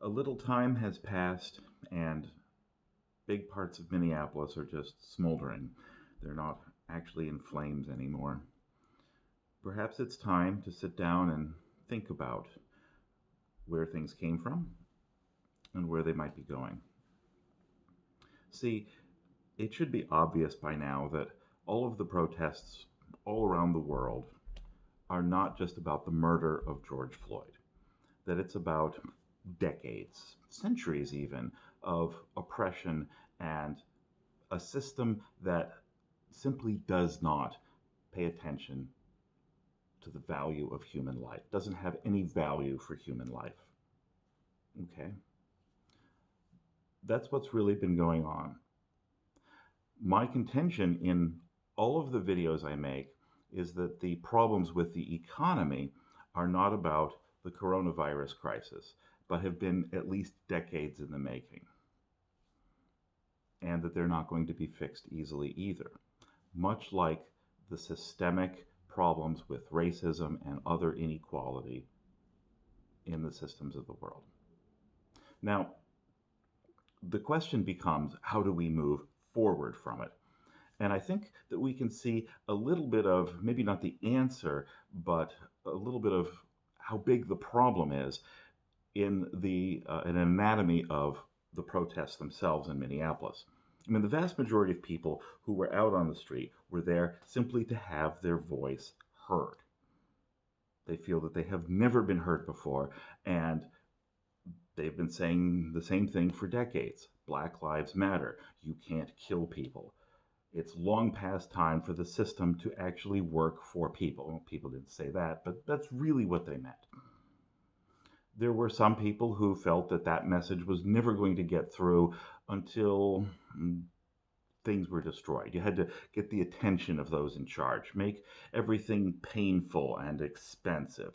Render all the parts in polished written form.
A little time has passed, and big parts of Minneapolis are just smoldering. They're not actually in flames anymore. Perhaps it's time to sit down and think about where things came from and where they might be going. See, it should be obvious by now that all of the protests all around the world are not just about the murder of George Floyd, that it's about decades, centuries even, of oppression and a system that simply does not pay attention to the value of human life, doesn't have any value for human life. Okay? That's what's really been going on. My contention in all of the videos I make is that the problems with the economy are not about the coronavirus crisis, but have been at least decades in the making, and that they're not going to be fixed easily either. Much like the systemic problems with racism and other inequality in the systems of the world. Now, the question becomes, how do we move forward from it? And I think that we can see a little bit of, maybe not the answer, but a little bit of how big the problem is in an anatomy of the protests themselves in Minneapolis. I mean, the vast majority of people who were out on the street were there simply to have their voice heard. They feel that they have never been heard before, and they've been saying the same thing for decades. Black Lives Matter. You can't kill people. It's long past time for the system to actually work for people. Well, people didn't say that, but that's really what they meant. There were some people who felt that that message was never going to get through until things were destroyed. You had to get the attention of those in charge, make everything painful and expensive.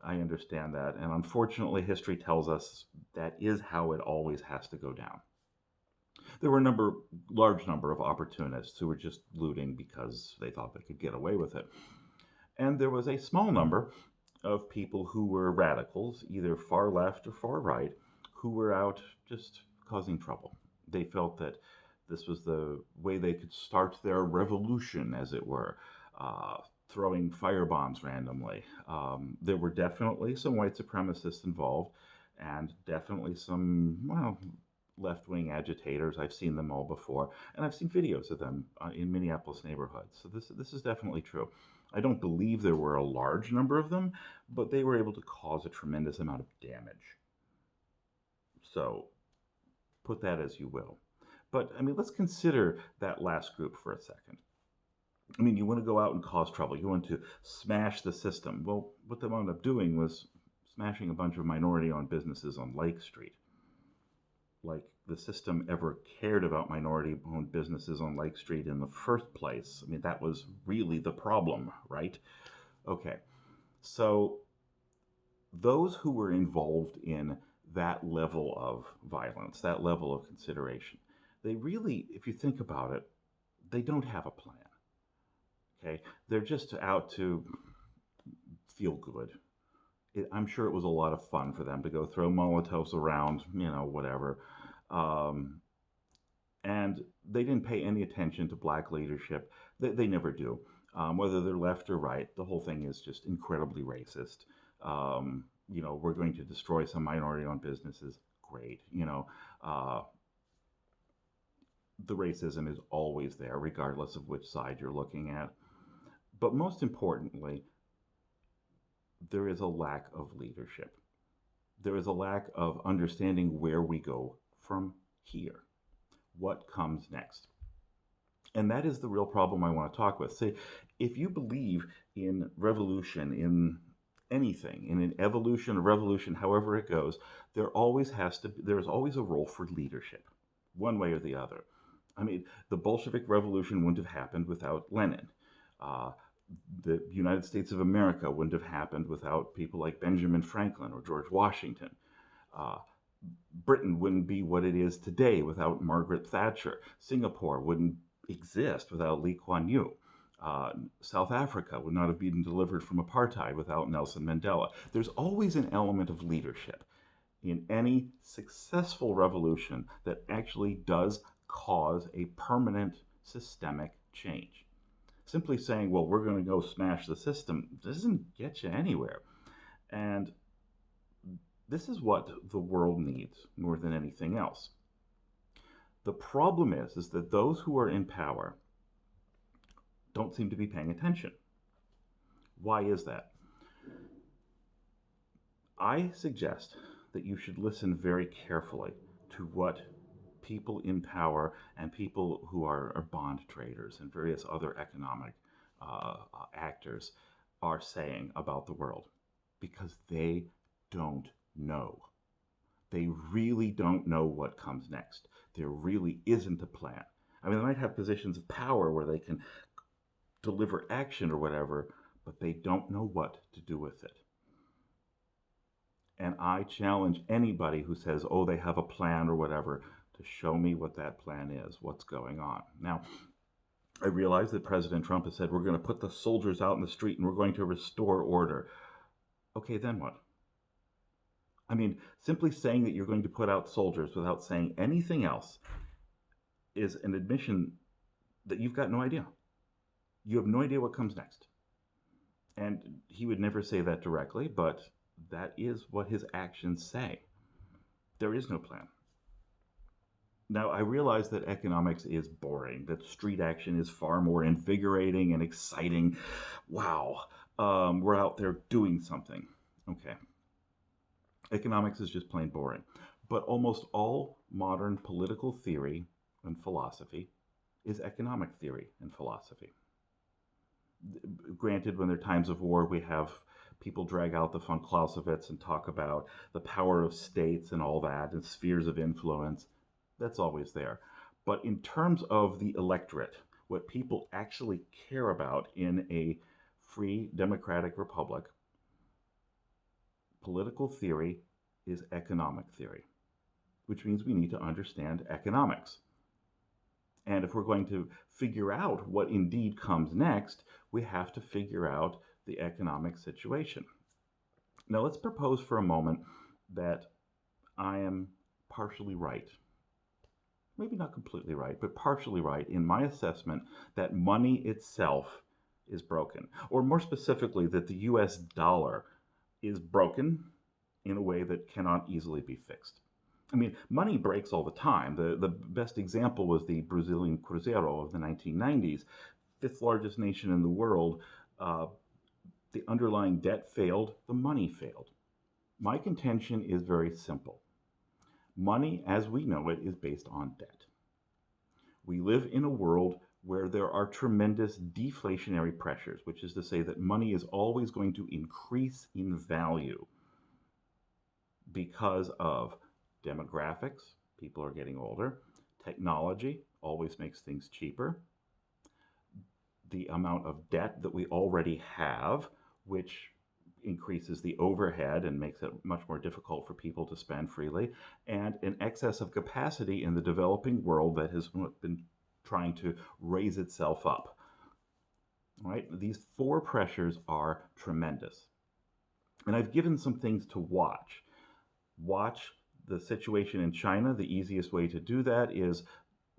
I understand that, and unfortunately, history tells us that is how it always has to go down. There were large number of opportunists who were just looting because they thought they could get away with it. And there was a small number of people who were radicals, either far left or far right, who were out just causing trouble. They felt that this was the way they could start their revolution, as it were, throwing firebombs randomly. There were definitely some white supremacists involved, and definitely some, well, left wing agitators. I've seen them all before, and I've seen videos of them in Minneapolis neighborhoods. So this is definitely true. I don't believe there were a large number of them, but they were able to cause a tremendous amount of damage. So put that as you will. But I mean, let's consider that last group for a second. I mean, you want to go out and cause trouble. You want to smash the system. Well, what they wound up doing was smashing a bunch of minority owned businesses on Lake Street. Like the system ever cared about minority owned businesses on Lake Street in the first place. I mean, that was really the problem, right? Okay. So those who were involved in that level of violence, that level of consideration, they really, if you think about it, they don't have a plan. Okay. They're just out to feel good. I'm sure it was a lot of fun for them to go throw Molotovs around, whatever. Um, and they didn't pay any attention to black leadership. They never do. Whether they're left or right, the whole thing is just incredibly racist. We're going to destroy some minority-owned businesses. Great. The racism is always there, regardless of which side you're looking at. But most importantly, there is a lack of leadership. There is a lack of understanding where we go from here. What comes next? And that is the real problem I want to talk with. Say, if you believe in revolution, in anything, in an evolution, a revolution, however it goes, there's always a role for leadership, one way or the other. I mean, the Bolshevik Revolution wouldn't have happened without Lenin. Uh, the United States of America wouldn't have happened without people like Benjamin Franklin or George Washington. Uh, Britain wouldn't be what it is today without Margaret Thatcher. Singapore wouldn't exist without Lee Kuan Yew. South Africa would not have been delivered from apartheid without Nelson Mandela. There's always an element of leadership. in any successful revolution that actually does cause a permanent systemic change. Simply saying, well, we're going to go smash the system doesn't get you anywhere. And this is what the world needs more than anything else. The problem is that those who are in power don't seem to be paying attention. Why is that? I suggest that you should listen very carefully to what people in power and people who are bond traders and various other economic actors are saying about the world, because they don't know. They really don't know what comes next. There really isn't a plan. I mean, they might have positions of power where they can deliver action or whatever, but they don't know what to do with it. And I challenge anybody who says, oh, they have a plan or whatever, to show me what that plan is, what's going on. Now, I realize that President Trump has said we're going to put the soldiers out in the street and we're going to restore order. Okay, then what? I mean, simply saying that you're going to put out soldiers without saying anything else is an admission that you've got no idea. You have no idea what comes next. And he would never say that directly, but that is what his actions say. There is no plan. Now, I realize that economics is boring, that street action is far more invigorating and exciting. Wow, we're out there doing something. Okay. Economics is just plain boring. But almost all modern political theory and philosophy is economic theory and philosophy. Granted, when there are times of war, we have people drag out the von Clausewitz and talk about the power of states and all that, and spheres of influence. That's always there. But in terms of the electorate, what people actually care about in a free democratic republic, political theory is economic theory, which means we need to understand economics. And if we're going to figure out what indeed comes next, we have to figure out the economic situation. Now, let's propose for a moment that I am partially right. Maybe not completely right, but partially right in my assessment that money itself is broken. Or more specifically, that the US dollar is broken in a way that cannot easily be fixed. I mean, money breaks all the time. The best example was the Brazilian Cruzeiro of the 1990s, fifth largest nation in the world. The underlying debt failed, the money failed. My contention is very simple. Money, as we know it, is based on debt. We live in a world where there are tremendous deflationary pressures, which is to say that money is always going to increase in value because of demographics, people are getting older, technology always makes things cheaper, the amount of debt that we already have, which increases the overhead and makes it much more difficult for people to spend freely, and an excess of capacity in the developing world that has been trying to raise itself up. Right? These four pressures are tremendous. And I've given some things to watch. Watch the situation in China. The easiest way to do that is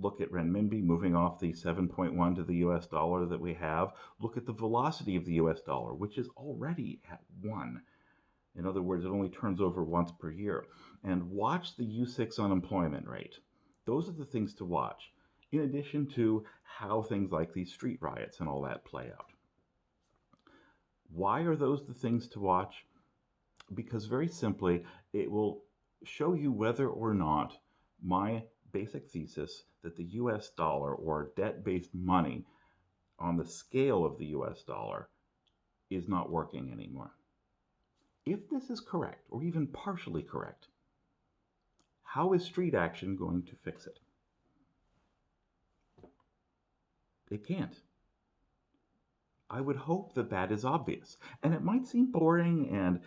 look at renminbi moving off the 7.1 to the US dollar that we have. Look at the velocity of the US dollar, which is already at 1. In other words, it only turns over once per year. And watch the U6 unemployment rate. Those are the things to watch, in addition to how things like these street riots and all that play out. Why are those the things to watch? Because very simply, it will show you whether or not my basic thesis that the US dollar, or debt-based money on the scale of the US dollar, is not working anymore. If this is correct, or even partially correct, how is street action going to fix it? It can't. I would hope that that is obvious. And it might seem boring and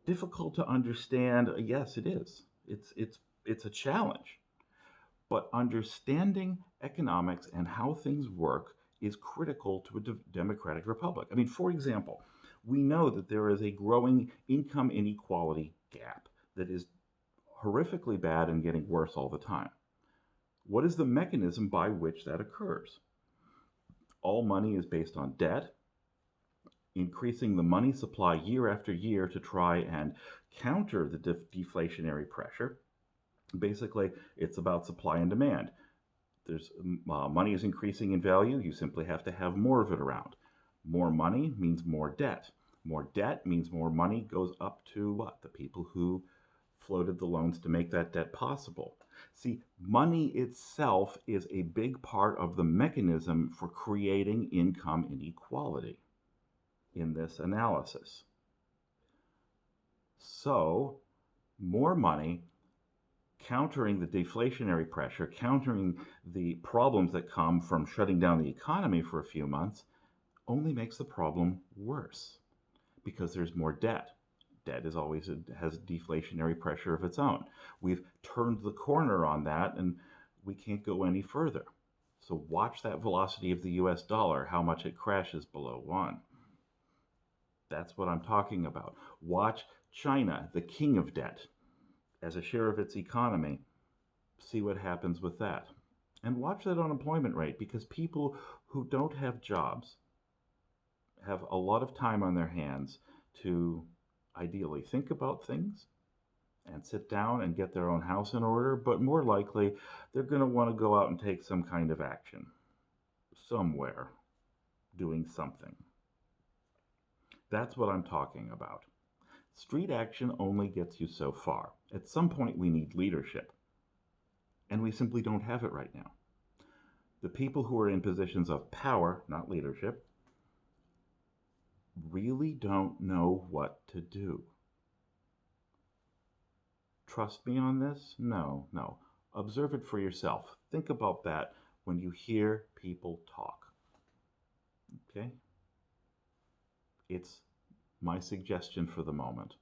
difficult to understand. Yes, it is. It's a challenge. But understanding economics and how things work is critical to a democratic republic. I mean, for example, we know that there is a growing income inequality gap that is horrifically bad and getting worse all the time. What is the mechanism by which that occurs? All money is based on debt. Increasing the money supply year after year to try and counter the deflationary pressure. Basically, it's about supply and demand. There's money is increasing in value. You simply have to have more of it around. More money means more debt. More debt means more money goes up to what? The people who floated the loans to make that debt possible. See, money itself is a big part of the mechanism for creating income inequality in this analysis. So, more money countering the deflationary pressure, countering the problems that come from shutting down the economy for a few months, only makes the problem worse because there's more debt. Debt is always has deflationary pressure of its own. We've turned the corner on that and we can't go any further. So watch that velocity of the US dollar, how much it crashes below 1. That's what I'm talking about. Watch China, the king of debt, as a share of its economy. See what happens with that. And watch that unemployment rate, because people who don't have jobs have a lot of time on their hands to ideally think about things and sit down and get their own house in order, but more likely they're going to want to go out and take some kind of action somewhere, doing something. That's what I'm talking about. Street action only gets you so far. At some point we need leadership, and we simply don't have it right now. The people who are in positions of power, not leadership, really don't know what to do. Trust me on this? No. Observe it for yourself. Think about that when you hear people talk. Okay? It's my suggestion for the moment.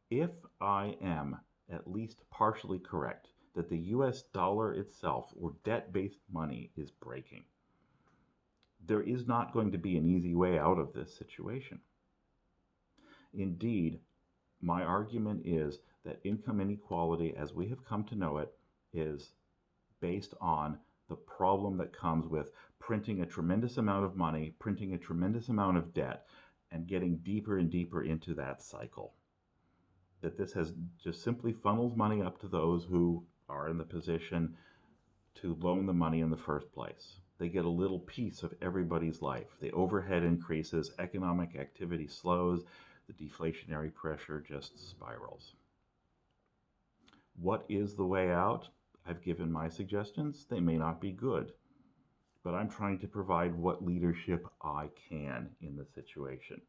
If I am at least partially correct that the US dollar itself, or debt-based money, is breaking, there is not going to be an easy way out of this situation. Indeed, my argument is that income inequality, as we have come to know it, is based on the problem that comes with printing a tremendous amount of money, printing a tremendous amount of debt, and getting deeper and deeper into that cycle. That this has just simply funnels money up to those who are in the position to loan the money in the first place. They get a little piece of everybody's life. The overhead increases, economic activity slows, the deflationary pressure just spirals. What is the way out? I've given my suggestions. They may not be good, but I'm trying to provide what leadership I can in the situation.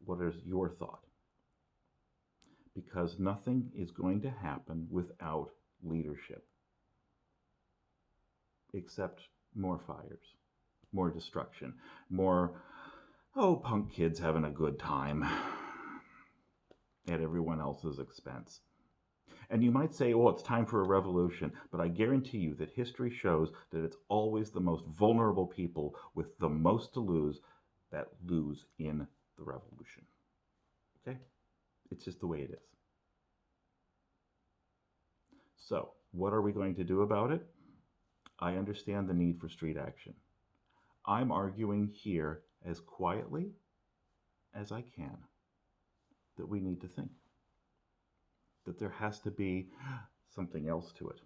What is your thought? Because nothing is going to happen without leadership, except more fires, more destruction, more, punk kids having a good time at everyone else's expense. And you might say, it's time for a revolution, but I guarantee you that history shows that it's always the most vulnerable people with the most to lose that lose in the revolution. Okay? It's just the way it is. So, what are we going to do about it? I understand the need for street action. I'm arguing here as quietly as I can that we need to think. That there has to be something else to it.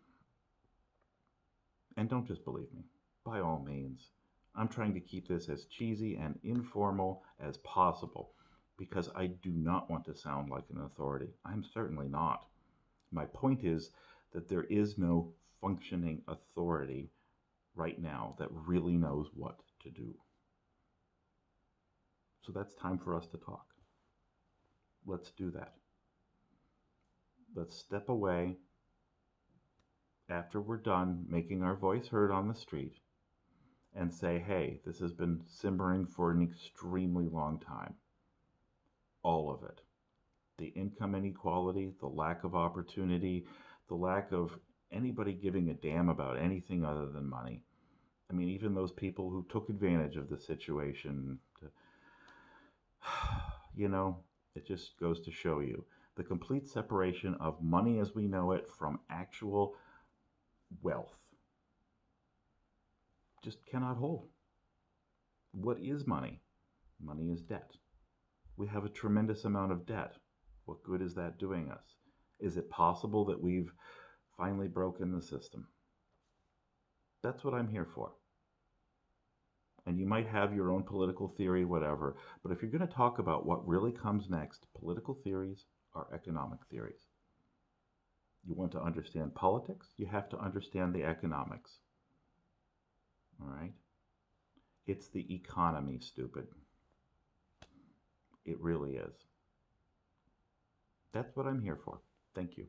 And don't just believe me. By all means. I'm trying to keep this as cheesy and informal as possible because I do not want to sound like an authority. I'm certainly not. My point is that there is no functioning authority right now that really knows what to do. So that's time for us to talk. Let's do that. Let's step away after we're done making our voice heard on the street and say, hey, this has been simmering for an extremely long time. All of it. The income inequality, the lack of opportunity, the lack of anybody giving a damn about anything other than money. I mean, even those people who took advantage of the situation, it just goes to show you The complete separation of money as we know it from actual wealth just cannot hold. What is money? Money is debt. We have a tremendous amount of debt. What good is that doing us? Is it possible that we've finally broken the system? That's what I'm here for. And you might have your own political theory, whatever, but if you're going to talk about what really comes next, political theories are economic theories. You want to understand politics, you have to understand the economics. All right? It's the economy, stupid. It really is. That's what I'm here for. Thank you.